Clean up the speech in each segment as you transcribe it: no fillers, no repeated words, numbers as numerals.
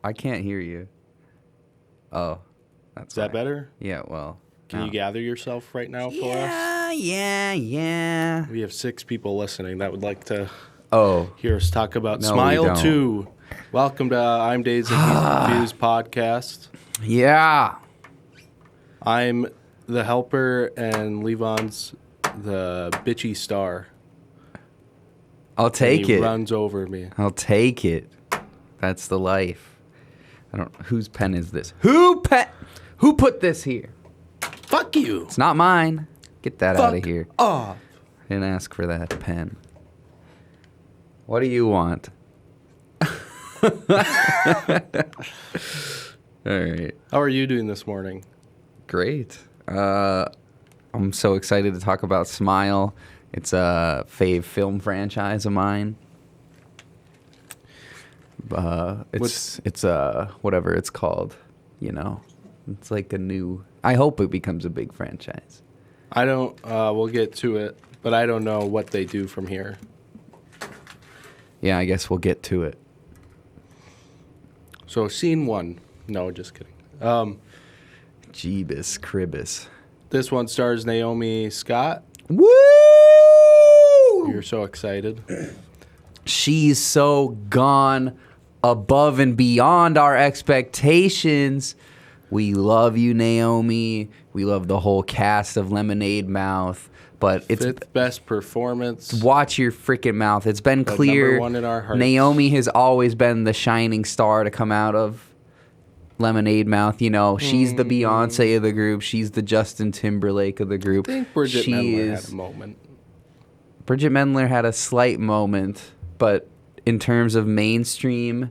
I can't hear you. Oh, that's Is that better? Yeah, well. Can you gather yourself right now for us? Yeah. We have 6 people listening that would like to Oh. hear us talk about No, we Smile don't. 2. Welcome to I'm Dazed and He's Confused podcast. Yeah. I'm the helper and Levon's the bitchy star. I'll take he it. Runs over me. I'll take it. That's the life. I don't. Whose pen is this? Who put this here? Fuck you. It's not mine. Get that out of here. Off. I didn't ask for that pen. What do you want? All right. How are you doing this morning? Great. I'm so excited to talk about Smile. It's a fave film franchise of mine. It's whatever it's called, you know. It's like a new. I hope it becomes a big franchise. I don't. We'll get to it, but I don't know what they do from here. Yeah, I guess we'll get to it. So, scene 1. No, just kidding. Jeebus Cribbus. This one stars Naomi Scott. Woo! You're so excited. She's so gone above and beyond our expectations. We love you, Naomi. We love the whole cast of Lemonade Mouth. But it's 5th best performance. Watch your freaking mouth. It's been But clear. #1 in our hearts. Naomi has always been the shining star to come out of Lemonade Mouth. You know, she's the Beyonce of the group. She's the Justin Timberlake of the group. I think Bridget Mendler had a moment. Bridget Mendler had a slight moment, but in terms of mainstream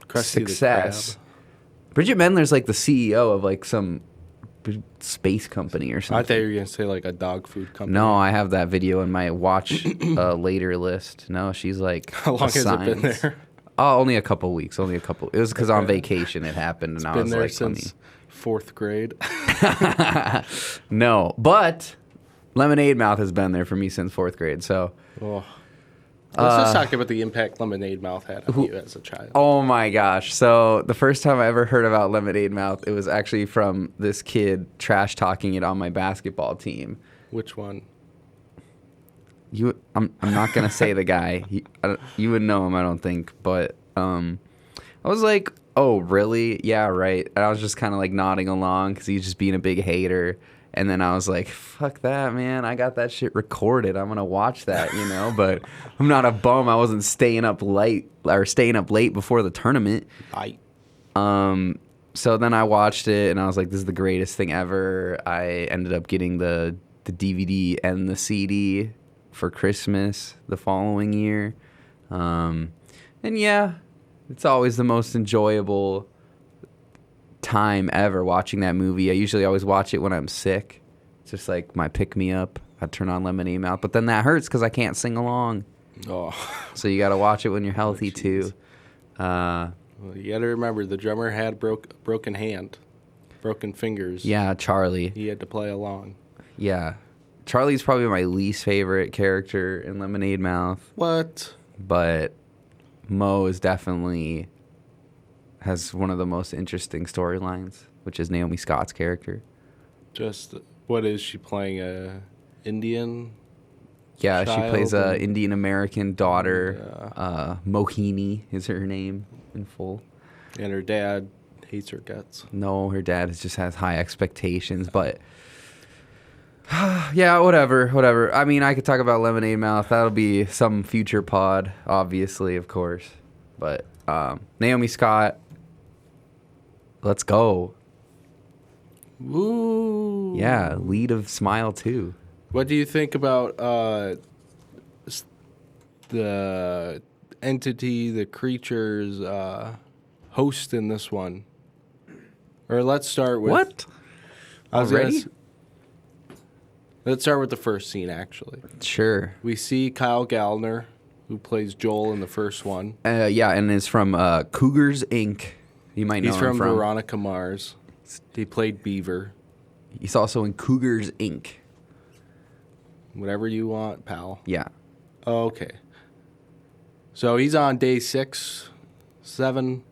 Krusty the success, Krab. Bridget Mendler's like the CEO of like some space company or something. I thought you were going to say like a dog food company. No, I have that video in my watch later list. No, she's like How long has it been there? Oh, only a couple weeks. Only a couple. It was because on vacation it happened, and I Been was there like, since 4th grade. no. But Lemonade Mouth has been there for me since 4th grade. So, Oh. Let's just talk about the impact Lemonade Mouth had on you as a child. oh my gosh. So the first time I ever heard about Lemonade Mouth, it was actually from this kid trash talking it on my basketball team. Which one? I'm not gonna say the guy. You would know him, I don't think. But I was like, oh really? Yeah, right. And I was just kind of like nodding along because he's just being a big hater. And then I was like, fuck that, man. I got that shit recorded. I'm gonna watch that, you know. But I'm not a bum. I wasn't staying up late before the tournament. So then I watched it and I was like, this is the greatest thing ever. I ended up getting the DVD and the CD for Christmas the following year. And yeah, it's always the most enjoyable time ever watching that movie. I usually always watch it when I'm sick. It's just like my pick-me-up. I turn on Lemonade Mouth. But then that hurts because I can't sing along. Oh. So you got to watch it when you're healthy too. Well, you got to remember, the drummer had broken hand, broken fingers. Yeah, Charlie. He had to play along. Yeah. Charlie's probably my least favorite character in Lemonade Mouth. What? But Mo is definitely has one of the most interesting storylines, which is Naomi Scott's character. Just, what is she playing, Indian? Yeah, she plays a Indian American daughter. Yeah. Mohini is her name in full. And her dad hates her guts. No, her dad just has high expectations, but yeah, whatever. I mean, I could talk about Lemonade Mouth. That'll be some future pod, obviously, of course. But Naomi Scott, let's go. Woo. Yeah, lead of Smile 2. What do you think about the entity, the creatures, host in this one? Or let's start with... What? Already? Let's start with the first scene, actually. Sure. We see Kyle Gallner, who plays Joel in the first one. Yeah, and is from Cougars, Inc. You might know He's him from Veronica Mars. He played Beaver. He's also in Cougars, Inc. Whatever you want, pal. Yeah. Okay. So he's on day 6, 7.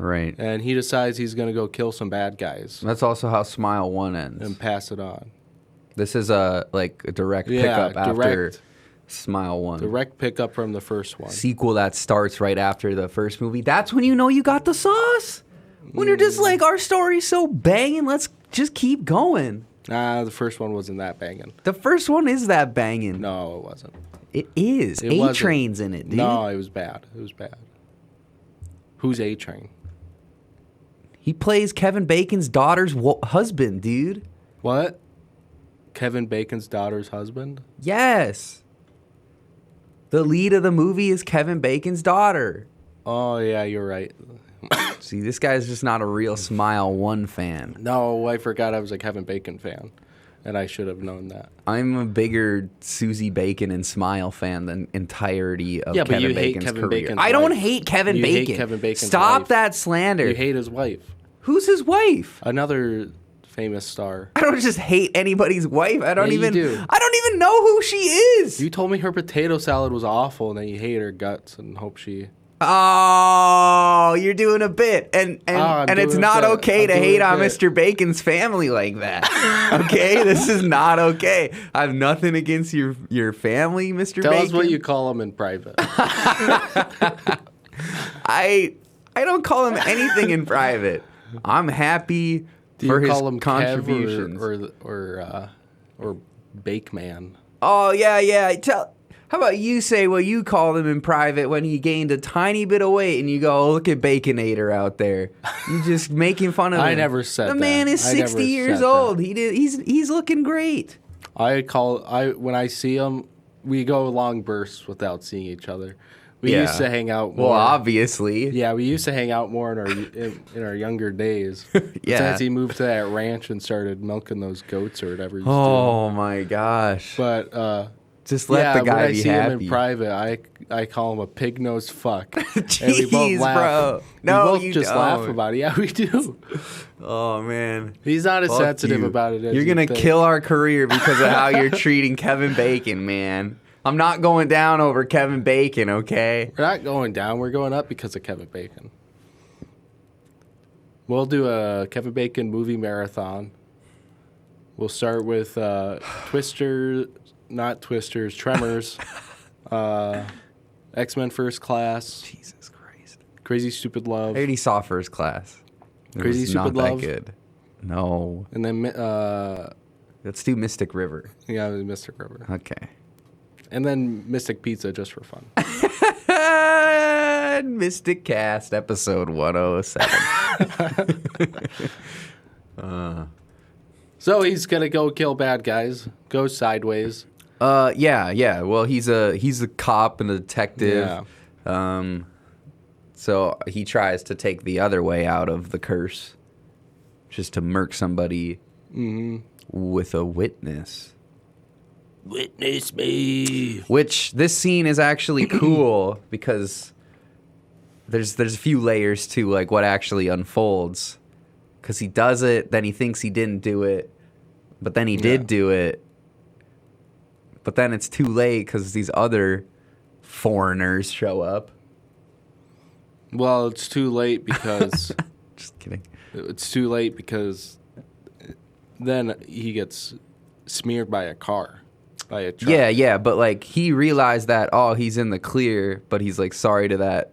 Right. And he decides he's going to go kill some bad guys That's also how Smile 1 ends. and pass it on. This is a direct pickup after Smile 1. Direct pickup from the first one. Sequel that starts right after the first movie. That's when you know you got the sauce. When you're just like, our story's so banging, let's just keep going. Nah, the first one wasn't that banging. The first one is that banging. No, it wasn't. It is. It wasn't. A-Train's in it, dude. No, it was bad. It was bad. Who's A-Train? He plays Kevin Bacon's daughter's husband, dude. What? Kevin Bacon's daughter's husband? Yes. The lead of the movie is Kevin Bacon's daughter. Oh, yeah, you're right. See, this guy's just not a real Smile 1 fan. No, I forgot I was a Kevin Bacon fan, and I should have known that. I'm a bigger Susie Bacon and Smile fan than entirety of Yeah, but Kevin you hate Bacon's Kevin career. Bacon's I don't wife. hate Kevin You Bacon. hate Kevin Bacon's Stop wife. that slander. You hate his wife. Who's his wife? Another famous star. I don't just hate anybody's wife. I don't Yeah, you even do. I don't even know who she is. You told me her potato salad was awful, and then you hate her guts and hope she... Oh, you're doing a bit, and I'm it's doing a not bit. okay I'm to doing hate a on bit. Mr. Bacon's family like that. Okay, this is not okay. I have nothing against your family, Mr. Tell Bacon. us what you call him in private. I don't call him anything in private. I'm happy Do for you his call him contributions. Kev or Bake Man? Oh yeah. How about you say what you called him in private when he gained a tiny bit of weight, and you go, oh, look at Baconator out there. You just making fun of him. I never said the that. man is I never 60 years said old. that. He's looking great. When I see him, we go long bursts without seeing each other. We Yeah. used to hang out more. Well, obviously. Yeah, we used to hang out more in our younger days. Yeah. Since he moved to that ranch and started milking those goats or whatever he's Oh my gosh. doing. But Just let the guy when I be see happy. him in private, I call him a pig-nosed fuck. And we Jeez, both laugh. bro. No, we both you just don't. laugh about it. Yeah, we do. Oh man. He's not as Fuck sensitive you. about it as You're you gonna think. kill our career because of how you're treating Kevin Bacon, man. I'm not going down over Kevin Bacon, okay? We're not going down. We're going up because of Kevin Bacon. We'll do a Kevin Bacon movie marathon. We'll start with Tremors, X-Men First Class, Jesus Christ. Crazy Stupid I Love, already saw First Class. It Crazy was not Stupid that Love? good. No. and then Let's do Mystic River. Mystic River, Okay. and then Mystic Pizza just for fun. Mystic Cast, episode 107. So he's gonna go kill bad guys, go sideways. Yeah. Well, he's a cop and a detective. Yeah. So he tries to take the other way out of the curse, just to murk somebody with a witness. Witness me. Which this scene is actually cool because there's a few layers to like what actually unfolds. Because he does it, then he thinks he didn't do it, but then he did do it. But then it's too late because these other foreigners show up. Well, it's too late because Just kidding. it's too late because then he gets smeared by a car, by a truck. Yeah, but like he realized that he's in the clear, but he's like sorry to that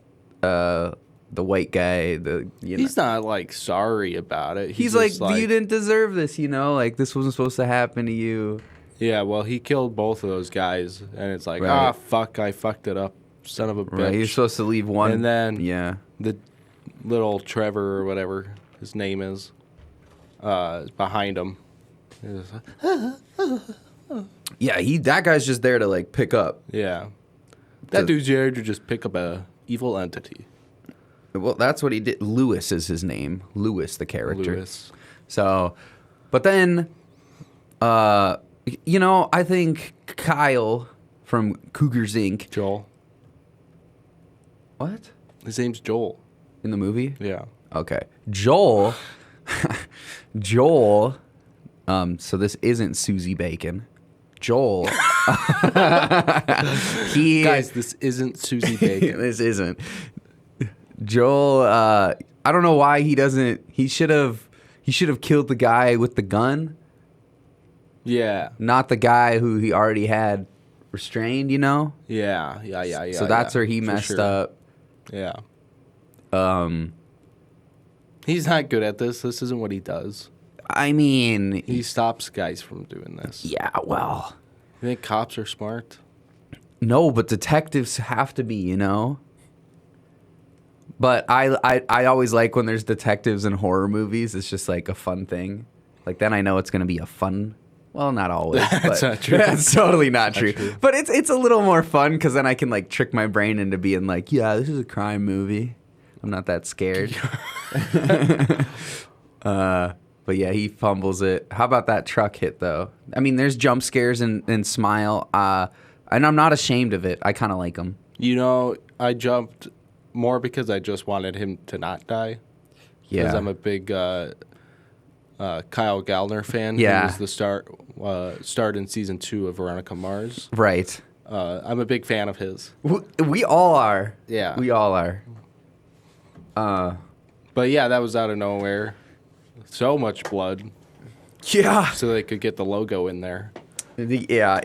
the white guy. He's not like sorry about it. He's just like, you didn't deserve this, like this wasn't supposed to happen to you. Yeah, well, he killed both of those guys, and it's like, Right. fuck, I fucked it up, son of a bitch. Right, you're supposed to leave one, And then yeah, the little Trevor or whatever his name is behind him. yeah. That guy's just there to like pick up. Yeah, that dude's here to just pick up a evil entity. Well, that's what he did. Lewis is his name. Lewis, the character. Lewis. So, but then, I think Kyle from Cougars Inc. Joel. What? His name's Joel. In the movie? Yeah. Okay. Joel. So this isn't Susie Bacon. Joel. Guys, This isn't Susie Bacon. this isn't. Joel, I don't know why he doesn't. He should have killed the guy with the gun, Yeah. not the guy who he already had restrained. You know. Yeah. So that's where he for messed sure. up. Yeah. Um, He's not good at this. This isn't what he does. I mean, He stops guys from doing this. yeah. Well, You think cops are smart? no, but detectives have to be. You know. But I always like when there's detectives in horror movies. It's just like a fun thing. Like then I know it's gonna be a fun. Well, not always. That's but not true. That's totally not true. true. But it's a little more fun because then I can like trick my brain into being like, yeah, this is a crime movie. I'm not that scared. But yeah, he fumbles it. How about that truck hit though? I mean, there's jump scares and Smile. And I'm not ashamed of it. I kind of like them. You know, I jumped more because I just wanted him to not die. Because Yeah. I'm a big Kyle Gallner fan. Yeah. He was the start in season 2 of Veronica Mars. Right. I'm a big fan of his. We all are. Yeah. We all are. But yeah, that was out of nowhere. So much blood. Yeah. So they could get the logo in there. Yeah,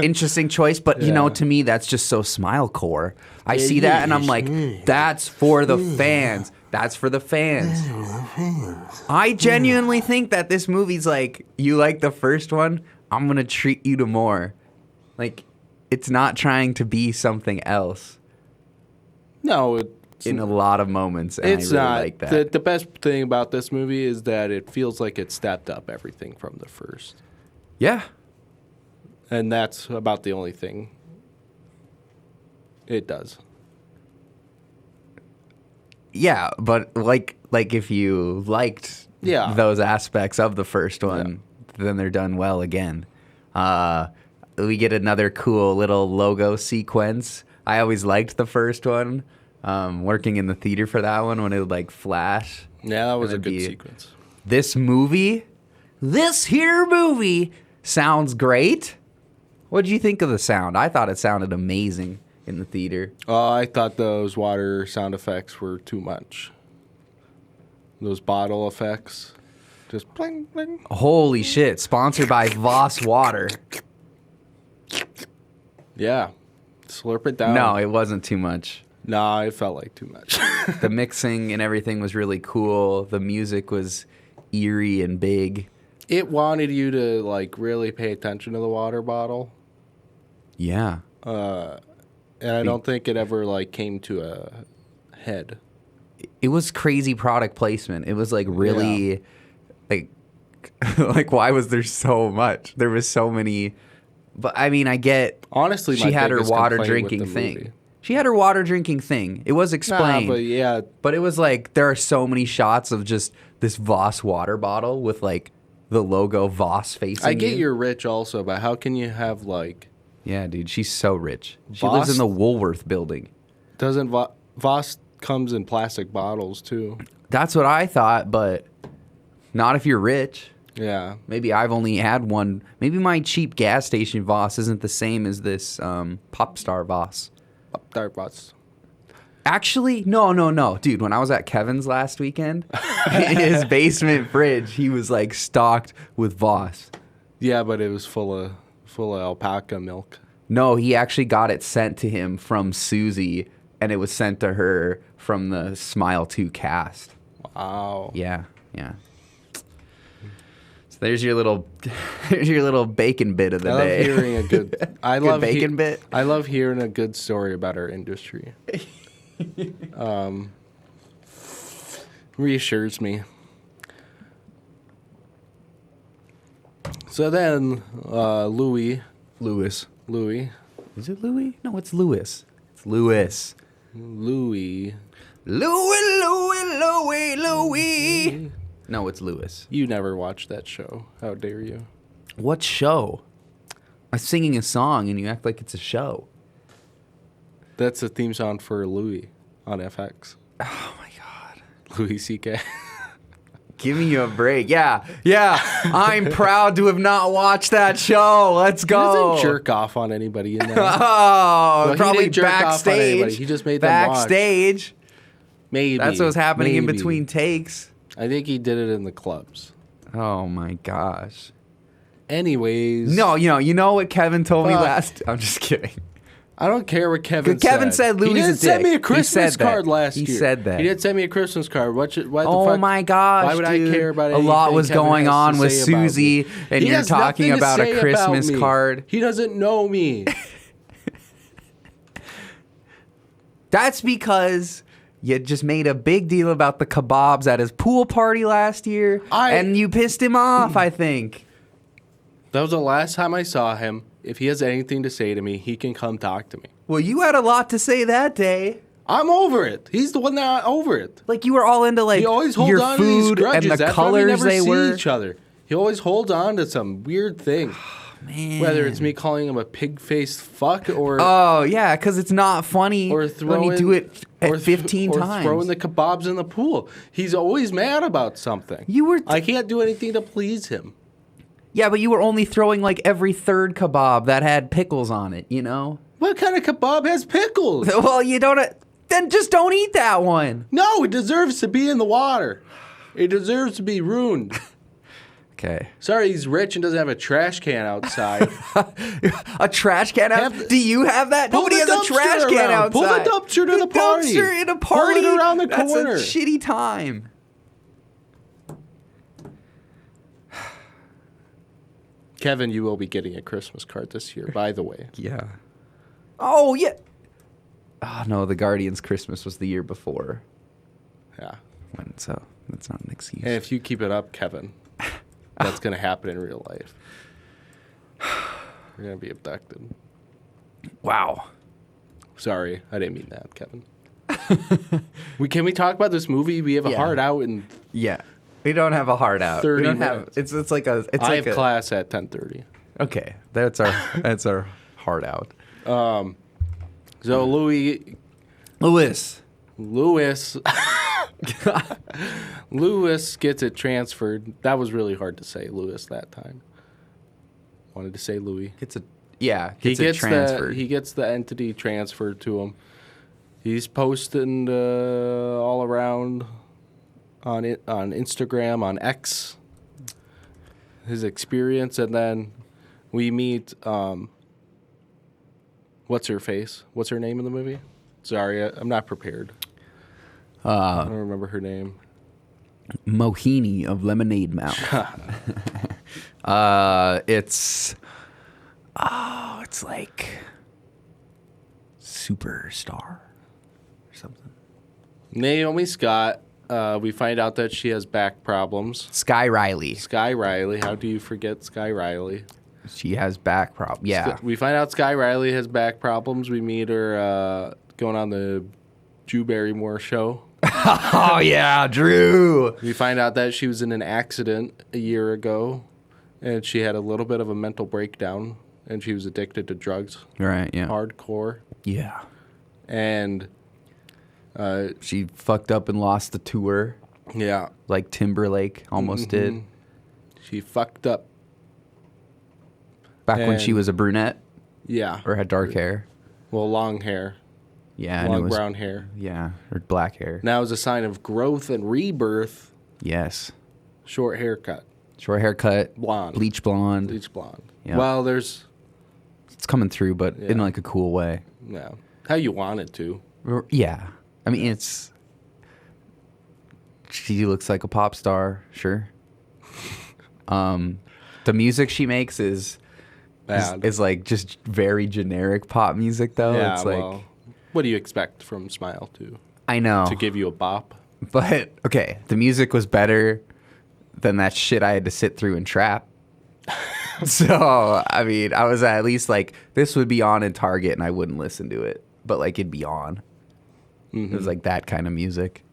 interesting choice, but you know, Yeah. to me, that's just so Smile core. I see that and I'm like, that's for the fans. That's for the fans. I genuinely think that this movie's like, you like the first one, I'm gonna treat you to more. Like, it's not trying to be something else No, it's in a lot of moments. And It's I really not. like that. The best thing about this movie is that it feels like it stepped up everything from the first. Yeah. And that's about the only thing it does. Yeah, but like if you liked Yeah. those aspects of the first one, then they're done well again. We get another cool little logo sequence. I always liked the first one. Working in the theater for that one when it would like flash. Yeah, that was a it'd good be- sequence. This here movie sounds great. What did you think of the sound? I thought it sounded amazing in the theater. I thought those water sound effects were too much. Those bottle effects. Just bling, bling. Holy shit, sponsored by Voss Water. Yeah. Slurp it down. No, it wasn't too much. Nah, it felt like too much. The mixing and everything was really cool. The music was eerie and big. It wanted you to, like, really pay attention to the water bottle. Yeah. And I don't think it ever, like, came to a head. It was crazy product placement. It was like really like like why was there so much? There was so many, but I mean, I get Honestly, she my had her biggest water complaint with drinking the thing. movie. She had her water drinking thing. It was explained. Nah, but yeah, But it was like there are so many shots of just this Voss water bottle with like the logo Voss facing I get you. you're rich also, but how can you have, like, Yeah, dude, she's so rich. She lives in Voss- the Woolworth building. doesn't Voss comes in plastic bottles too? That's what I thought, but not if you're rich. Yeah. Maybe I've only had one. Maybe my cheap gas station Voss isn't the same as this pop star Voss. Up there, Voss. Actually, no. Dude, when I was at Kevin's last weekend, his basement fridge, he was like stocked with Voss. Yeah, but it was full of alpaca milk. No, he actually got it sent to him from Susie, and it was sent to her from the Smile 2 cast. Wow. Yeah. So there's your little bacon bit of the I love day. hearing a good. I Good love bacon bit. I love hearing a good story about our industry. Reassures me. So then, Louis. Louis. Is it Louis? No, it's Louis. It's Louis. Louis. Louis. No, it's Louis. You never watched that show. How dare you? What show? I'm singing a song and you act like it's a show. That's the theme song for Louis on FX. Oh my god. Louis C.K. Giving you a break. Yeah. I'm proud to have not watched that show. Let's He go. doesn't jerk off on anybody in there. Oh, Well, he probably didn't jerk off on anybody. backstage. He just made them watch. backstage. Maybe. That's what was happening in Maybe. between takes. I think he did it in the clubs. Oh my gosh. Anyways. No, you know what Kevin told me Fuck. last. I'm just kidding. I don't care what Kevin said. Kevin said Louis He didn't a send dick. me a He Christmas said that. card last year. He said that. He didn't send me a Christmas card. What the Oh fuck? my gosh, Why would dude. I care about A anything lot was Kevin going has on to with say about Susie, me? and He you're has talking nothing to about a say Christmas me. card. He doesn't know me. That's because you just made a big deal about the kebabs at his pool party last year, and you pissed him off, I think. That was the last time I saw him. If he has anything to say to me, he can come talk to me. Well, you had a lot to say that day. I'm over it. He's the one that over it. Like, you were all into, like, He always holds your on to these food grudges. and the That's why we colors never they see were. each other. He always holds on to some weird thing. Man. Whether it's me calling him a pig-faced fuck or... Oh, yeah, because it's not funny or when you do it at 15 or times. throwing the kebabs in the pool. He's always mad about something. You were... I can't do anything to please him. Yeah, but you were only throwing, like, every third kebab that had pickles on it, you know? What kind of kebab has pickles? Well, you don't... Then just don't eat that one. No, it deserves to be in the water. It deserves to be ruined. Okay. Sorry, he's rich and doesn't have a trash can outside. A trash can out? Do you have that? Pull Nobody the has a trash dumpster can around. outside. Pull the dumpster to the party. Dumpster in a party. Pull it around the corner. That's a shitty time. Kevin, you will be getting a Christmas card this year, by the way. Yeah. Oh, yeah. Oh, no, the Guardians' Christmas was the year before. Yeah. So that's not an excuse. And if you keep it up, Kevin, that's going to happen in real life. You're going to be abducted. Wow. Sorry, I didn't mean that, Kevin. Can we talk about this movie? We have a hard out in Yeah. We don't have a hard out. 30 we don't minutes. have it's like a I have class at 10:30. Okay. That's our hard out. So Louis gets it transferred. That was really hard to say, Louis, that time. Wanted to say Louis. Gets it Transferred. He gets the entity transferred to him. He's posting all around on Instagram, on X, his experience, and then we meet what's her face? What's her name in the movie? Sorry, I'm not prepared. I don't remember her name. Mohini of Lemonade Mouth. It's like Superstar or something. Naomi Scott. We find out that she has back problems. Sky Riley. Sky Riley. How do you forget Sky Riley? She has back problems. Yeah. We find out Sky Riley has back problems. We meet her going on the Drew Barrymore show. Oh, yeah, Drew. We find out that she was in an accident a year ago, and she had a little bit of a mental breakdown, and she was addicted to drugs. Right, yeah. Hardcore. Yeah. And she fucked up and lost the tour. Yeah. Like Timberlake almost did. She fucked up. Back when she was a brunette? Yeah. Or had dark hair? Well, long hair. Yeah. Long brown hair. Yeah, or black hair. Now, as a sign of growth and rebirth. Yes. Short haircut. Short haircut. Blonde. Bleach blonde. Bleach blonde. Yeah. Well, there's... It's coming through, but in like a cool way. Yeah. How you want it to. Yeah. I mean, it's... She looks like a pop star, sure. The music she makes is like just very generic pop music, though. Yeah, it's like, well, what do you expect from Smile to? I know. To give you a bop? But, okay, the music was better than that shit I had to sit through in Trap. So, I mean, I was at least like, this would be on in Target and I wouldn't listen to it. But, like, it'd be on. It was like that kind of music.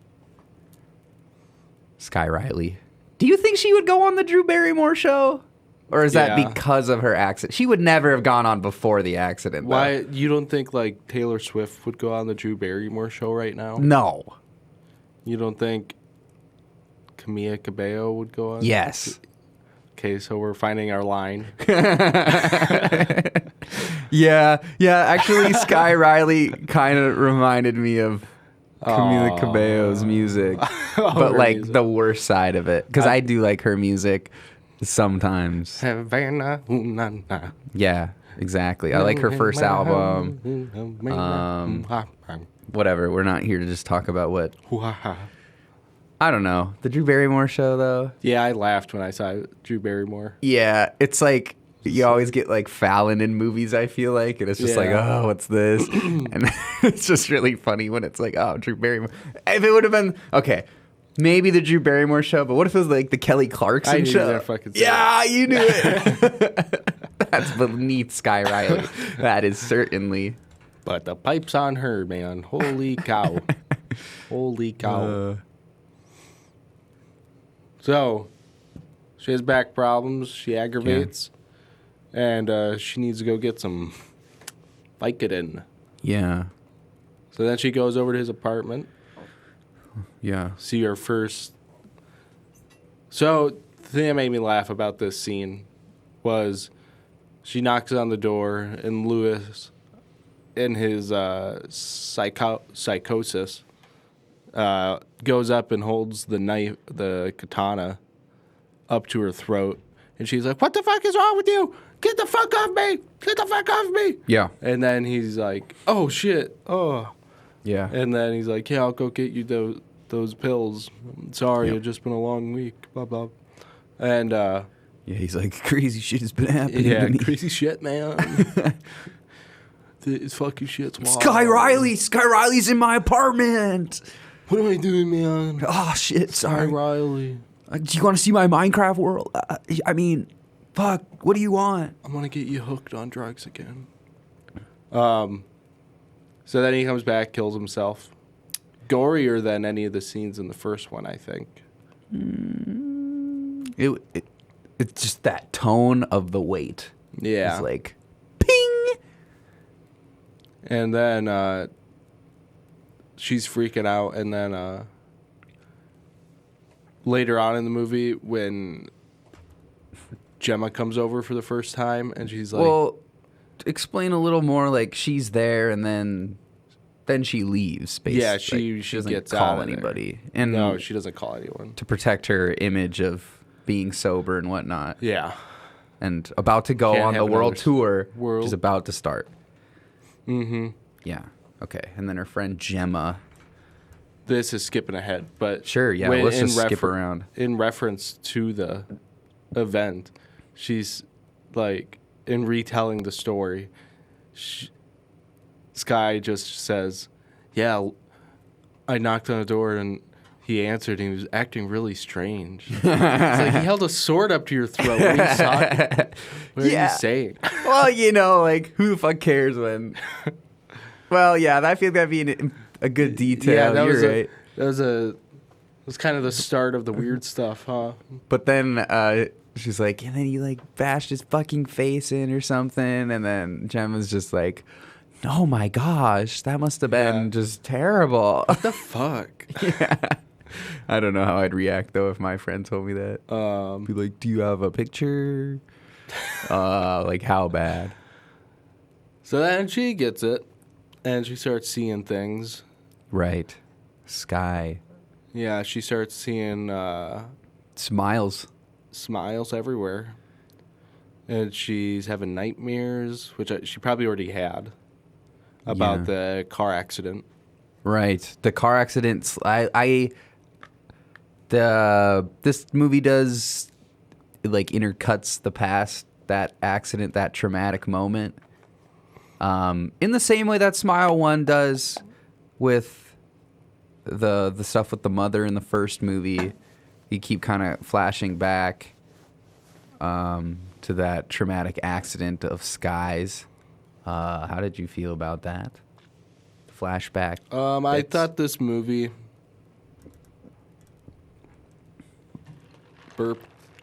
Sky Riley. Do you think she would go on the Drew Barrymore show? Or is that because of her accident? She would never have gone on before the accident. Why? You don't think, like, Taylor Swift would go on the Drew Barrymore show right now? No. You don't think Camila Cabello would go on? Yes. Okay, so we're finding our line. Yeah. Actually, Sky Riley kind of reminded me of Camila Cabello's music, but like music. The worst side of it, because I do like her music sometimes. Havana, yeah, exactly. I like her first album. Whatever. We're not here to just talk about what. I don't know. The Drew Barrymore show, though. Yeah, I laughed when I saw Drew Barrymore. Yeah, it's like. You always get like Fallon in movies, I feel like, and it's just like, oh, what's this? And it's just really funny when it's like, oh, Drew Barrymore. If it would have been okay, maybe the Drew Barrymore show, but what if it was like the Kelly Clarkson show? Yeah, you knew it. That's beneath Sky Riley. That is certainly. But the pipe's on her, man. Holy cow! Holy cow! So she has back problems. She aggravates. Yeah. And she needs to go get some Vicodin. Yeah. So then she goes over to his apartment. Yeah. See her first. So the thing that made me laugh about this scene was she knocks on the door, and Lewis, in his psychosis, goes up and holds the knife, the katana, up to her throat. And she's like, "What the fuck is wrong with you? Get the fuck off me! Get the fuck off me!" Yeah. And then he's like, "Oh, shit. Oh." Yeah. And then he's like, "Yeah, I'll go get you those pills. Sorry, It's just been a long week." Blah, blah. And, yeah, he's like, crazy shit has been happening to me. Crazy shit, man. This fucking shit's wild. Sky Riley's in my apartment! What am I doing, man? Oh, shit, sorry. Sky Riley. Do you want to see my Minecraft world? I mean, fuck, what do you want? I'm going to get you hooked on drugs again. So then he comes back, kills himself. Gorier than any of the scenes in the first one, I think. It's just that tone of the weight. Yeah. It's like, ping! And then she's freaking out, and then later on in the movie, when Gemma comes over for the first time, and she's like... Well, explain a little more, like, she's there, and then she leaves, basically. Yeah, she doesn't gets call out anybody. And no, she doesn't call anyone. To protect her image of being sober and whatnot. Yeah. And about to go on the world tour, which is about to start. Mm-hmm. Yeah, okay. And then her friend Gemma... This is skipping ahead, but sure, yeah. Let's just skip around. In reference to the event, she's like, in retelling the story, Sky just says, "Yeah, I knocked on the door and he answered, and he was acting really strange." It's like he held a sword up to your throat. What are you saying? Well, like, who the fuck cares when? Well, yeah, I feel that'd be a good detail. Yeah, you're right. That was kind of the start of the weird stuff, huh? But then she's like, and then he like bashed his fucking face in or something, and then Gemma's just like, "Oh my gosh, that must have been just terrible." What the fuck? Yeah. I don't know how I'd react though if my friend told me that. Be like, "Do you have a picture?" Like, how bad? So then she gets it. And she starts seeing things. Right. Sky. Yeah, she starts seeing... Smiles. Smiles everywhere. And she's having nightmares, which she probably already had, about the car accident. Right. The car accidents. This movie does, like, intercuts the past, that accident, that traumatic moment. In the same way that Smile one does with the stuff with the mother in the first movie. You keep kind of flashing back to that traumatic accident of Sky's. How did you feel about that? Flashback. I thought this movie...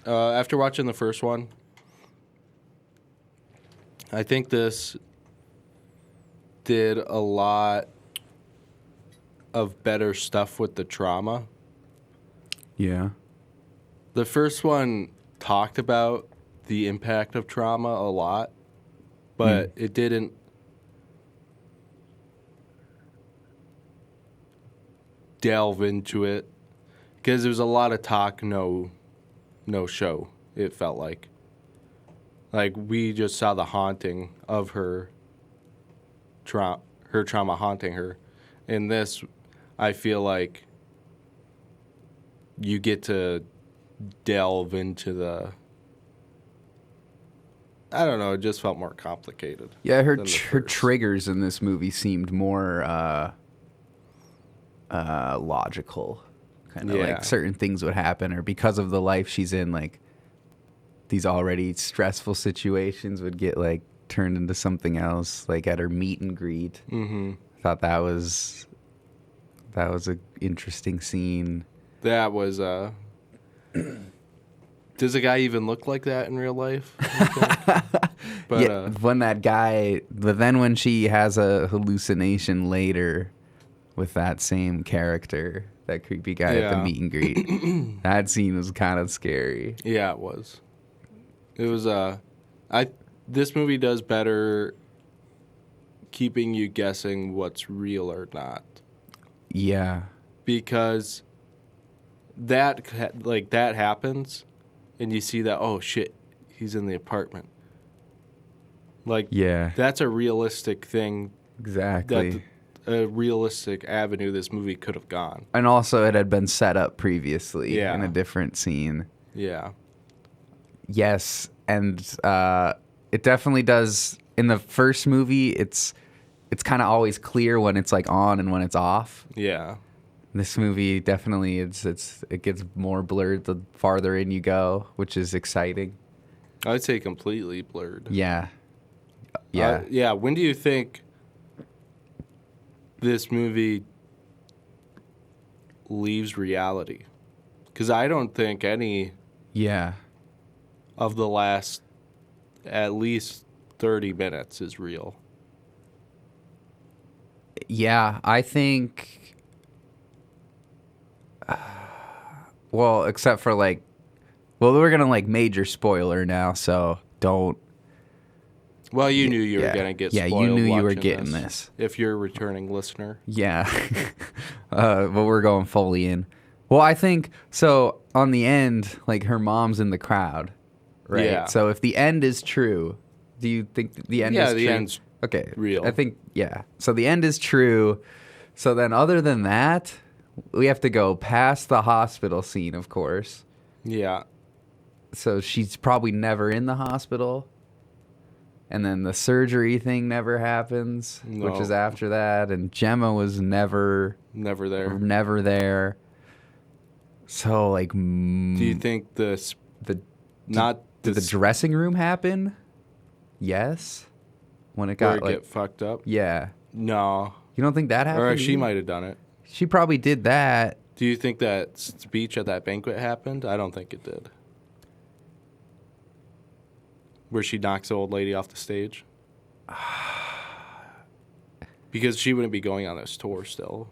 after watching the first one, I think this... did a lot of better stuff with the trauma. Yeah. The first one talked about the impact of trauma a lot, but it didn't delve into it because there was a lot of talk, no show. It felt like we just saw the haunting of her trauma haunting her. In this, I feel like you get to delve into the. I don't know. It just felt more complicated. Yeah, her triggers in this movie seemed more logical. Kind of like certain things would happen, or because of the life she's in, like these already stressful situations would get like turned into something else. Like at her meet and greet, I thought that was an interesting scene. That was. Does a guy even look like that in real life? But yeah, but then when she has a hallucination later with that same character, that creepy guy at the meet and greet, that scene was kind of scary. Yeah, it was. It was. This movie does better keeping you guessing what's real or not. Yeah. Because that happens. And you see that, oh, shit, he's in the apartment. Like, that's a realistic thing. Exactly. A realistic avenue this movie could have gone. And also it had been set up previously in a different scene. Yeah. Yes, and it definitely does. In the first movie, it's kind of always clear when it's, like, on and when it's off. Yeah. This movie definitely it gets more blurred the farther in you go, which is exciting. I'd say completely blurred. Yeah. Yeah. When do you think this movie leaves reality? Because I don't think any of the last at least 30 minutes is real. Yeah, I think... well, except for we're gonna major spoiler now, so don't. Well, you knew you were gonna get spoiled. Yeah, you knew you were getting this. If you're a returning listener. Yeah, but we're going fully in. Well, I think so. On the end, her mom's in the crowd, right? Yeah. So if the end is true, do you think the end is true? Yeah, the end's real. I think So the end is true. So then, other than that, we have to go past the hospital scene, of course. Yeah. So she's probably never in the hospital. And then the surgery thing never happens, which is after that. And Gemma was never there. So, do you think did the dressing room happen? Yes. When it got get fucked up? Yeah. No. You don't think that happened? Or she might have done it. She probably did that. Do you think that speech at that banquet happened? I don't think it did. Where she knocks the old lady off the stage? Because she wouldn't be going on this tour still.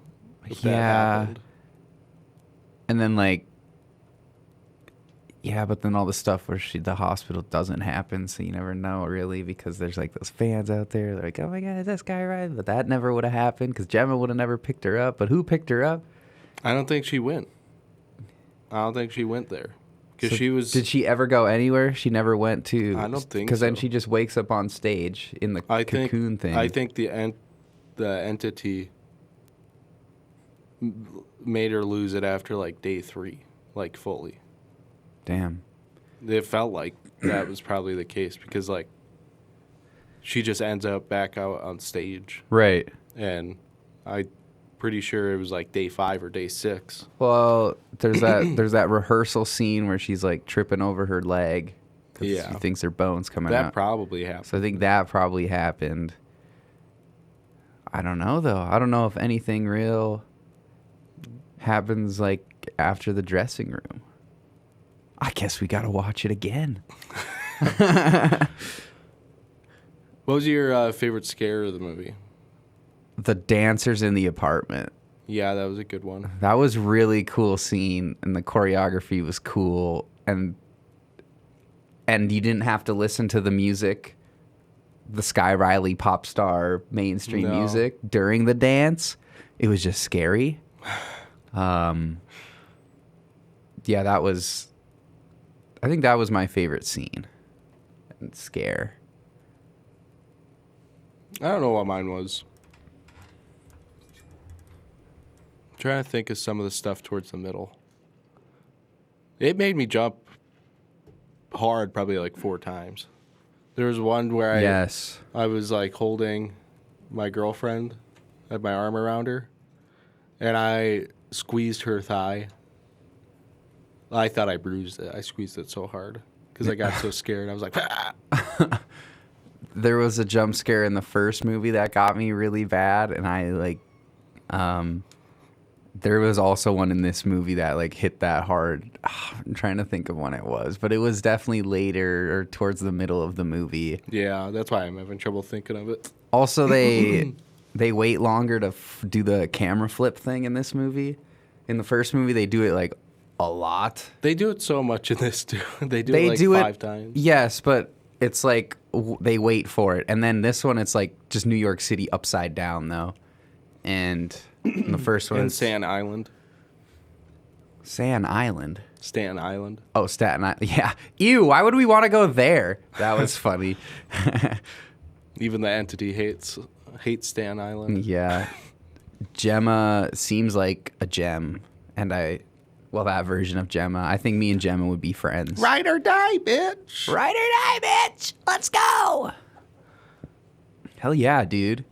If that happened. And then but then all the stuff where the hospital doesn't happen, so you never know really, because there's those fans out there. They're like, oh my God, is this guy right? But that never would have happened because Gemma would have never picked her up. But who picked her up? I don't think she went. I don't think she went there. Because she was. Did she ever go anywhere? She never went to. I don't think so. Because then she just wakes up on stage in the cocoon thing. I think the entity made her lose it after day 3, fully. Damn. It felt like that was probably the case because she just ends up back out on stage. Right. And I'm pretty sure it was day 5 or day 6. Well, there's that rehearsal scene where she's tripping over her leg because she thinks her bone's coming out. That probably happened. So I think that probably happened. I don't know though. I don't know if anything real happens after the dressing room. I guess we gotta watch it again. What was your favorite scare of the movie? The dancers in the apartment. Yeah, that was a good one. That was really cool scene, and the choreography was cool, and you didn't have to listen to the music, the Sky Riley pop star mainstream music during the dance. It was just scary. Yeah, I think that was my favorite scene and scare. I don't know what mine was. I'm trying to think of some of the stuff towards the middle. It made me jump hard probably like 4 times. There was one where I was like holding my girlfriend, had my arm around her, and I squeezed her thigh. I thought I bruised it. I squeezed it so hard because I got so scared. I was like, ah! There was a jump scare in the first movie that got me really bad, and there was also one in this movie that like hit that hard. I'm trying to think of when it was, but it was definitely later or towards the middle of the movie. Yeah, that's why I'm having trouble thinking of it. Also, they wait longer to do the camera flip thing in this movie. In the first movie, they do it like a lot. They do it so much in this too. They do it like 5 times. Yes, but it's like they wait for it. And then this one, it's like just New York City upside down, though. And in the first one, Staten Island. Staten Island? Staten Island. Oh, Staten Island. Yeah. Ew, why would we want to go there? That was funny. Even the entity hates Staten Island. Yeah. Gemma seems like a gem. And that version of Gemma. I think me and Gemma would be friends. Ride or die, bitch. Ride or die, bitch. Let's go. Hell yeah, dude.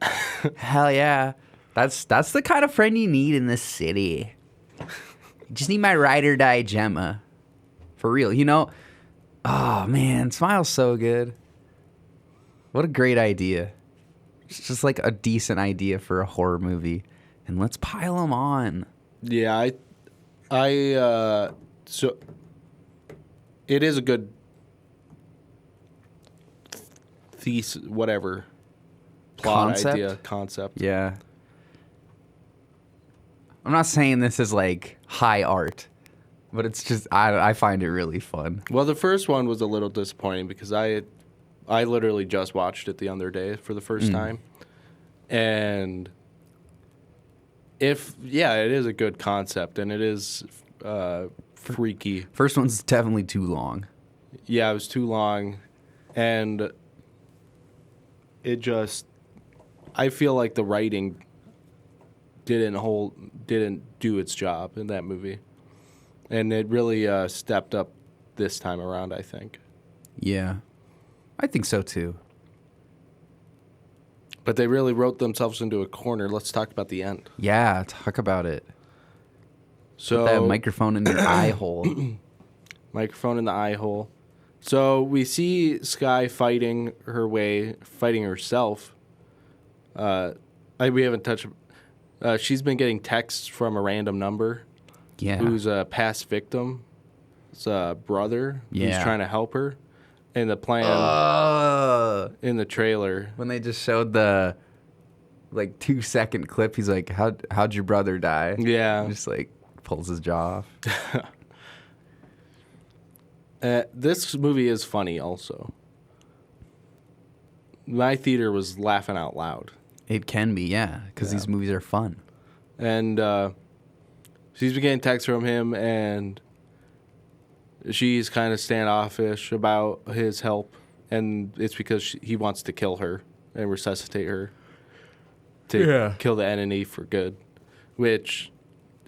Hell yeah. That's the kind of friend you need in this city. You just need my ride or die Gemma. For real. You know, oh man, Smile's so good. What a great idea. It's just like a decent idea for a horror movie. And let's pile them on. Yeah, so it is a good thesis, whatever, plot idea, concept. Yeah. I'm not saying this is like high art, but it's just, I find it really fun. Well, the first one was a little disappointing because I literally just watched it the other day for the first time. And it is a good concept and it is freaky. First one's definitely too long. Yeah, it was too long. And I feel like the writing didn't do its job in that movie. And it really stepped up this time around, I think. Yeah. I think so too. But they really wrote themselves into a corner. Let's talk about the end. Yeah, talk about it. So put that microphone in your eye hole. Microphone in the eye hole. So we see Skye fighting herself. We haven't touched. She's been getting texts from a random number. Yeah. Who's a past victim. It's a brother who's trying to help her. And the plan in the trailer. When they just showed the 2-second clip, he's like, How'd your brother die? Yeah. And just pulls his jaw off. This movie is funny also. My theater was laughing out loud. It can be, yeah, because these movies are fun. And she's been getting texts from him, and she's kind of standoffish about his help, and it's because he wants to kill her and resuscitate her to kill the entity for good, which,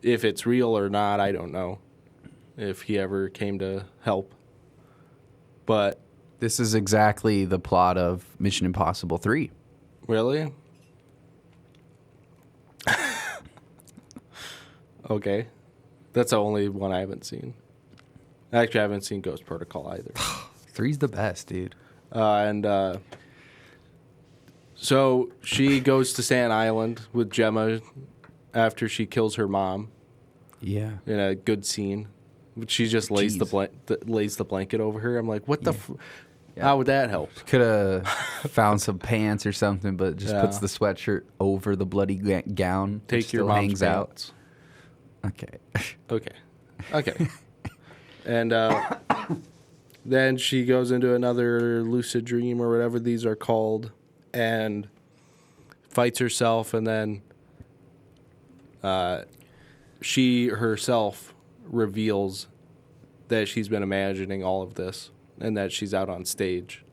if it's real or not, I don't know if he ever came to help. But this is exactly the plot of Mission Impossible 3. Really? Okay. That's the only one I haven't seen. Actually, I haven't seen Ghost Protocol either. 3's the best, dude. So she goes to Staten Island with Gemma after she kills her mom. Yeah. In a good scene. She just lays the blanket over her. I'm like, what the how would that help? Could have found some pants or something, but just puts the sweatshirt over the bloody gown. Take your mom's hangs pants. Out. Okay. And then she goes into another lucid dream or whatever these are called and fights herself, and then she herself reveals that she's been imagining all of this and that she's out on stage.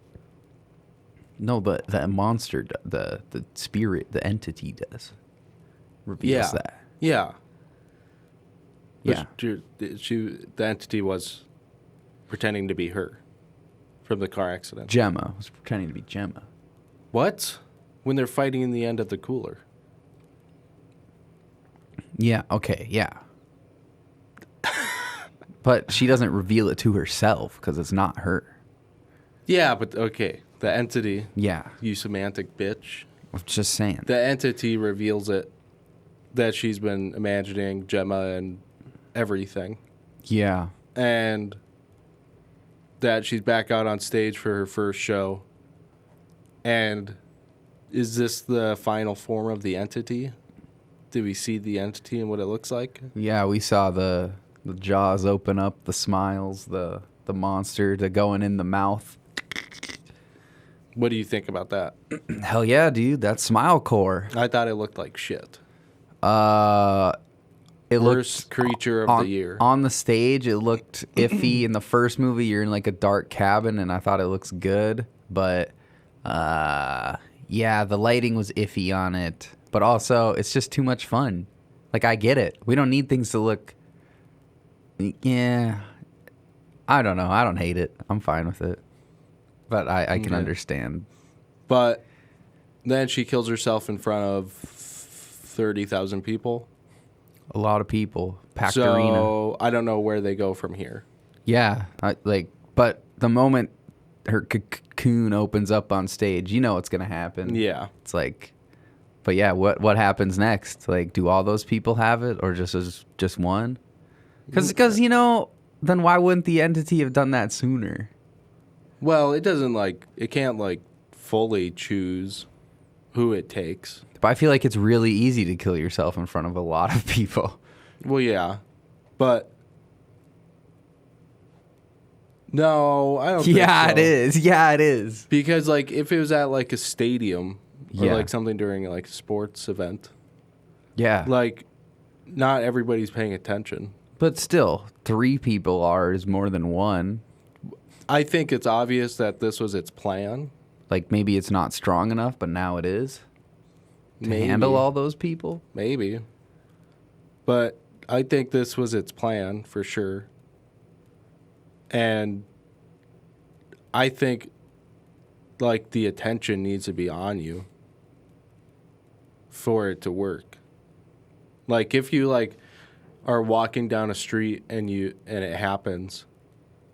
No, but the monster, the spirit, the entity does reveals that. Yeah. Yeah. The entity was pretending to be her from the car accident. Gemma was pretending to be Gemma. What? When they're fighting in the end of the cooler. Yeah, okay, yeah. But she doesn't reveal it to herself because it's not her. Yeah, but okay. The entity. Yeah. You semantic bitch. I'm just saying. The entity reveals it that she's been imagining Gemma and everything. Yeah. And that she's back out on stage for her first show. And is this the final form of the entity? Did we see the entity and what it looks like? Yeah, we saw the jaws open up, the smiles, the monster to going in the mouth. What do you think about that? Hell yeah, dude. That's smile core. I thought it looked like shit. It Worst looked creature of the year. On the stage, it looked iffy. In the first movie, you're in like a dark cabin, and I thought it looks good. But, yeah, the lighting was iffy on it. But also, it's just too much fun. Like, I get it. We don't need things to look... Yeah. I don't know. I don't hate it. I'm fine with it. But I can understand. But then she kills herself in front of 30,000 people. A lot of people. Packed so, arena. So I don't know where they go from here. Yeah. But the moment her cocoon opens up on stage, you know what's going to happen. Yeah. It's like... But yeah, what happens next? Like, do all those people have it, or just one? Because you know, then why wouldn't the entity have done that sooner? Well, it doesn't it can't fully choose who it takes. But I feel like it's really easy to kill yourself in front of a lot of people. Well, yeah, but no, I don't. Yeah, think so. it is. Yeah, it is. Because if it was at a stadium. Or Yeah. Something during a sports event. Yeah. Not everybody's paying attention. But still, 3 people is more than 1. I think it's obvious that this was its plan. Maybe it's not strong enough, but now it is. To handle all those people? Maybe. But I think this was its plan for sure. And I think the attention needs to be on you for it to work. If you are walking down a street and it happens,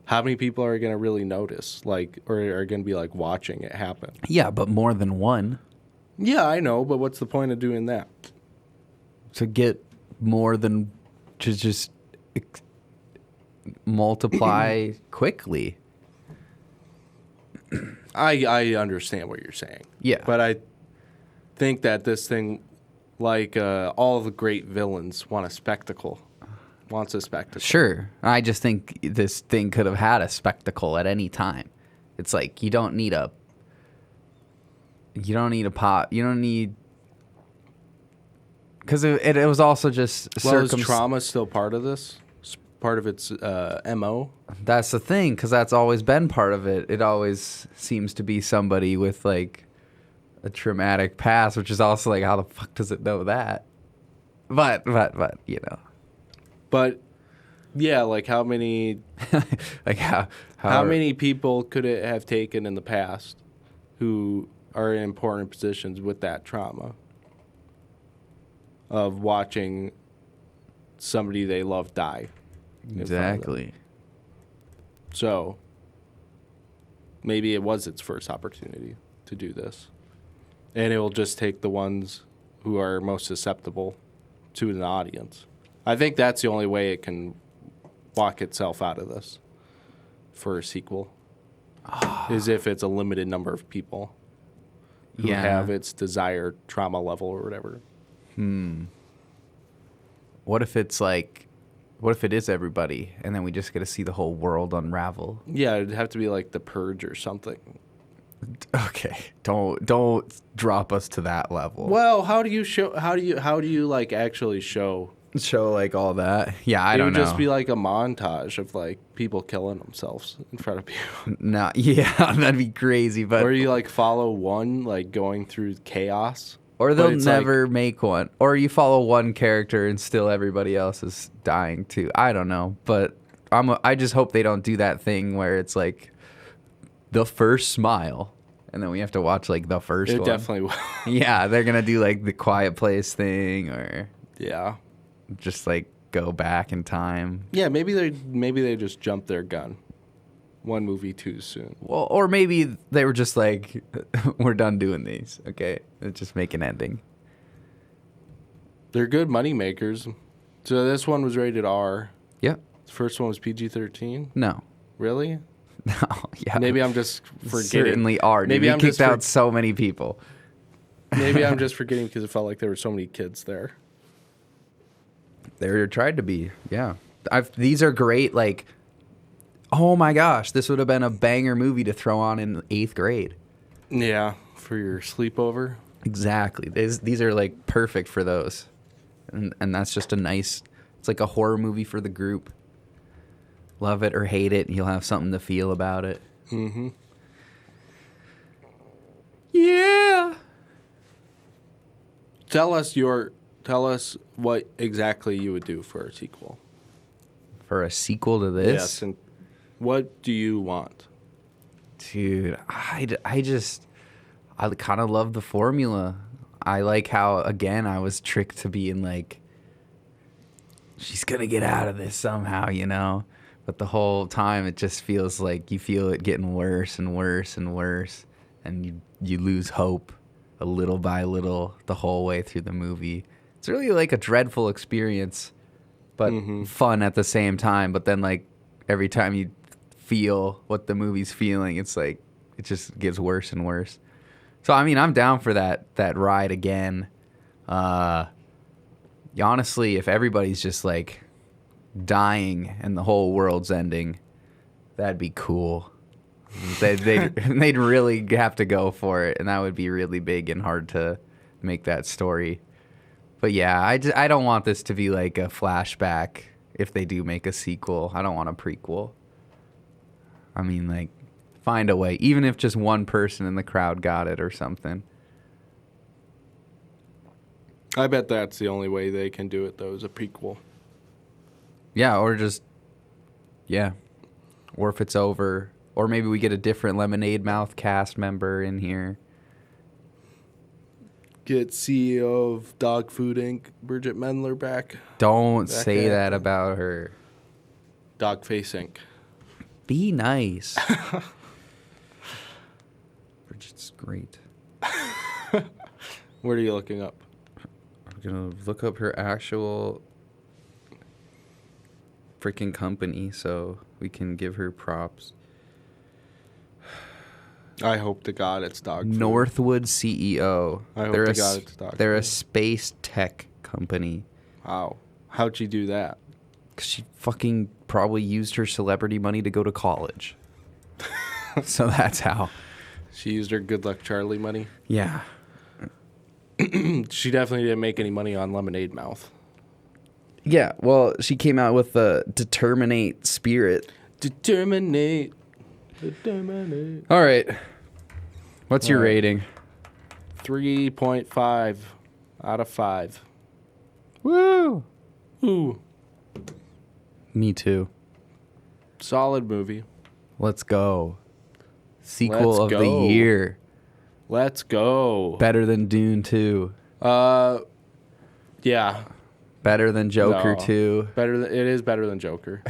how many people are going to really notice or are going to be watching it happen? Yeah, but more than 1. Yeah, I know, but what's the point of doing that? To get more than to just multiply quickly. I understand what you're saying. Yeah. But I think that this thing, all the great villains wants a spectacle. Sure. I just think this thing could have had a spectacle at any time. It's you don't need a pot. You don't need... Because it was also just... Is trauma still part of this? Part of its MO? That's the thing, because that's always been part of it. It always seems to be somebody with a traumatic past, which is also how the fuck does it know that? But you know. But yeah, how many how many people could it have taken in the past who are in important positions with that trauma of watching somebody they love die? Exactly. So maybe it was its first opportunity to do this. And it will just take the ones who are most susceptible to an audience. I think that's the only way it can walk itself out of this for a sequel. Is if it's a limited number of people who have its desired trauma level or whatever. What if it's what if it is everybody, and then we just get to see the whole world unravel? Yeah, it'd have to be The Purge or something. Okay, don't drop us to that level. Well, how do you actually show show like all that. Yeah, I It don't would know. just be like a montage of like people killing themselves in front of you. No, yeah, that'd be crazy. But Or you like follow one like going through chaos. or they'll it's never make one. Or you follow one character and still everybody else is dying too. I don't know, but I just hope they don't do that thing where it's like the first smile, and then we have to watch like the first It one. definitely will. Yeah, they're gonna do like the Quiet Place thing, or Yeah. just like go back in time. Yeah, maybe they just jumped their gun. One movie too soon. Well, or maybe they were just like, we're done doing these. Okay, let's just make an ending. They're good money makers. So this one was rated R. Yeah. The first one was PG-13. No. Really? No. Yeah. Maybe I'm just forgetting. Certainly are. Maybe we I'm kicked just out so many people. Maybe I'm just forgetting because it felt like there were so many kids there. There tried to be. Yeah. These are great. Like, oh my gosh, this would have been a banger movie to throw on in 8th grade. Yeah, for your sleepover. Exactly. These are like perfect for those. And that's just a nice, it's like a horror movie for the group. Love it or hate it, you'll have something to feel about it. Mm-hmm. Yeah. Tell us what exactly you would do for a sequel. For a sequel to this? Yes, and what do you want? Dude, I kind of love the formula. I like how, again, I was tricked to being like, she's going to get out of this somehow, you know? But the whole time, it just feels like you feel it getting worse and worse and worse. And you lose hope a little by little the whole way through the movie. It's really like a dreadful experience, but fun at the same time. But then, like, every time you feel what the movie's feeling, it's like it just gets worse and worse. So, I mean, I'm down for that ride again. Honestly, if everybody's just, like, dying and the whole world's ending, that'd be cool. They'd really have to go for it, and that would be really big and hard to make that story. But yeah, I don't want this to be like a flashback if they do make a sequel. I don't want a prequel. I mean, like, find a way, even if just one person in the crowd got it or something. I bet that's the only way they can do it, though, is a prequel. Yeah, or just, yeah. Or if it's over, or maybe we get a different Lemonade Mouth cast member in here. Get CEO of Dog Food Inc., Bridget Mendler back. Don't say that about her. Dogface Inc. Be nice. Bridget's great. What are you looking up? I'm going to look up her actual freaking company so we can give her props. I hope to God it's Dog Food. Northwood CEO. I hope to God it's Dog Food. They're a space tech company. Wow. How'd she do that? Because she fucking probably used her celebrity money to go to college. So that's how. She used her Good Luck Charlie money? Yeah. She definitely didn't make any money on Lemonade Mouth. Yeah, well, she came out with the Determinate Spirit. Determinate. All right. What's your rating? 3.5 out of 5. Woo! Ooh. Me too. Solid movie. Let's go. Sequel of the year. Let's go. Better than Dune 2. Yeah. Better than Joker 2. It is better than Joker.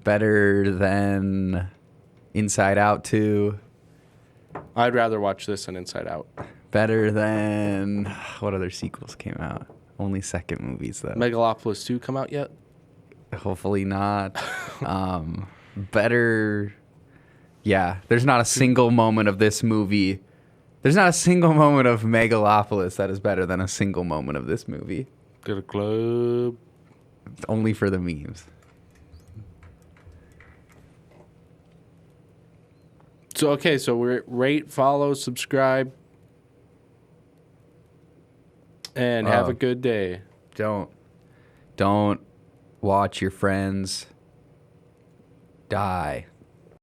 Better than Inside Out 2. I'd rather watch this than Inside Out. Better than... What other sequels came out? Only second movies, though. Megalopolis 2 come out yet? Hopefully not. Better... Yeah, there's not a single moment of this movie. There's not a single moment of Megalopolis that is better than a single moment of this movie. Go to club. Only for the memes. So we're rate, follow, subscribe, and have a good day. Don't Don't watch your friends die.